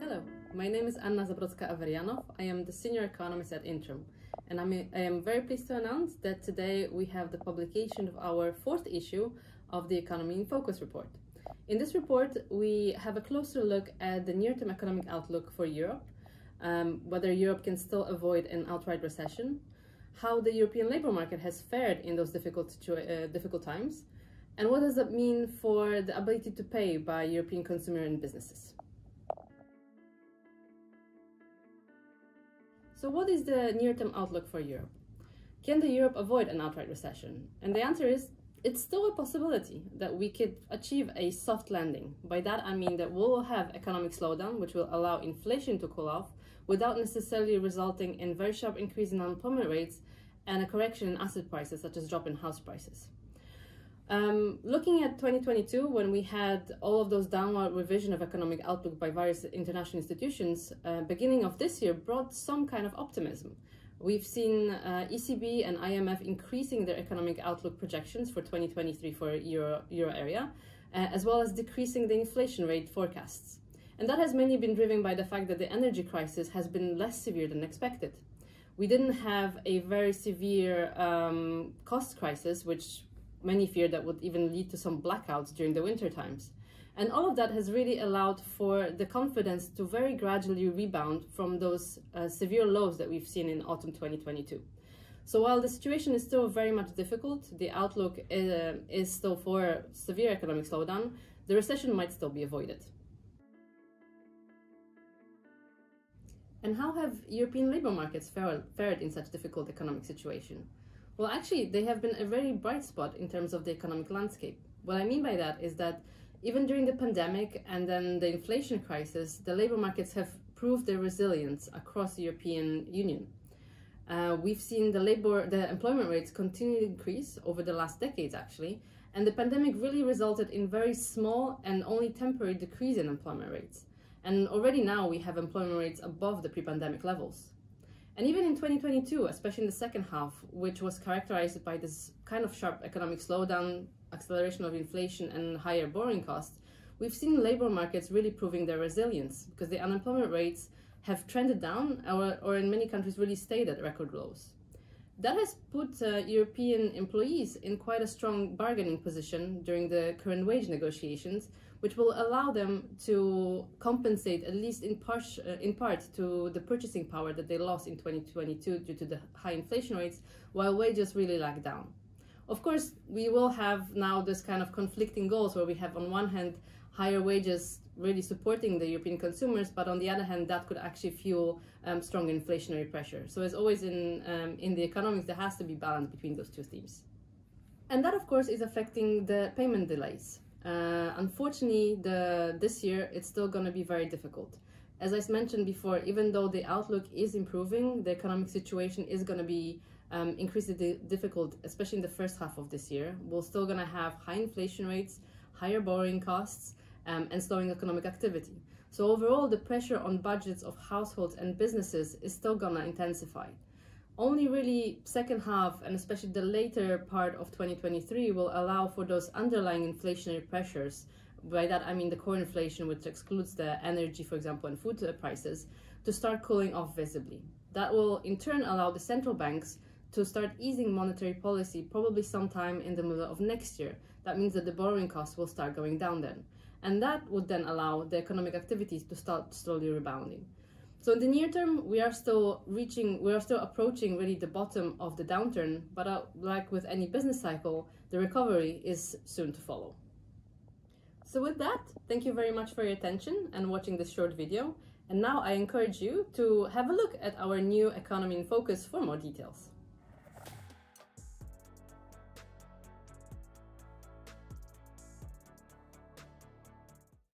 Hello, my name is Anna Zabrodska-Averianov. I am the senior economist at Intrum, and I am very pleased to announce that today we have the publication of our fourth issue of the Economy in Focus report. In this report, we have a closer look at the near-term economic outlook for Europe, whether Europe can still avoid an outright recession, how the European labor market has fared in those difficult times, and what does that mean for the ability to pay by European consumers and businesses. So what is the near-term outlook for Europe? Can Europe avoid an outright recession? And the answer is, it's still a possibility that we could achieve a soft landing. By that I mean that we will have economic slowdown, which will allow inflation to cool off without necessarily resulting in very sharp increase in unemployment rates and a correction in asset prices, such as drop in house prices. Looking at 2022, when we had all of those downward revision of economic outlook by various international institutions, beginning of this year brought some kind of optimism. We've seen ECB and IMF increasing their economic outlook projections for 2023 for euro area, as well as decreasing the inflation rate forecasts. And that has mainly been driven by the fact that the energy crisis has been less severe than expected. We didn't have a very severe cost crisis, which many feared that would even lead to some blackouts during the winter times. And all of that has really allowed for the confidence to very gradually rebound from those severe lows that we've seen in autumn 2022. So while the situation is still very much difficult, the outlook is still for severe economic slowdown, the recession might still be avoided. And how have European labor markets fared in such difficult economic situation? Well, actually, they have been a very bright spot in terms of the economic landscape. What I mean by that is that even during the pandemic and then the inflation crisis, the labor markets have proved their resilience across the European Union. We've seen the employment rates continue to increase over the last decades, actually, and the pandemic really resulted in very small and only temporary decrease in employment rates. And already now we have employment rates above the pre-pandemic levels. And even in 2022, especially in the second half, which was characterized by this kind of sharp economic slowdown, acceleration of inflation and higher borrowing costs, we've seen labor markets really proving their resilience because the unemployment rates have trended down or in many countries really stayed at record lows. That has put European employees in quite a strong bargaining position during the current wage negotiations, which will allow them to compensate, at least in part, to the purchasing power that they lost in 2022 due to the high inflation rates, while wages really lag down. Of course, we will have now this kind of conflicting goals where we have on one hand higher wages really supporting the European consumers, but on the other hand, that could actually fuel strong inflationary pressure. So as always in the economics, there has to be balance between those two themes. And that, of course, is affecting the payment delays. Unfortunately, this year, it's still going to be very difficult. As I mentioned before, even though the outlook is improving, the economic situation is going to be increasingly difficult, especially in the first half of this year. We're still going to have high inflation rates, higher borrowing costs, and slowing economic activity. So overall, the pressure on budgets of households and businesses is still going to intensify. Only really second half, and especially the later part of 2023, will allow for those underlying inflationary pressures. By that I mean the core inflation, which excludes the energy, for example, and food prices, to start cooling off visibly. That will in turn allow the central banks to start easing monetary policy probably sometime in the middle of next year. That means that the borrowing costs will start going down then. And that would then allow the economic activities to start slowly rebounding. So in the near term, we are still approaching really the bottom of the downturn, but like with any business cycle, the recovery is soon to follow. So with that, thank you very much for your attention and watching this short video. And now I encourage you to have a look at our new Economy in Focus for more details.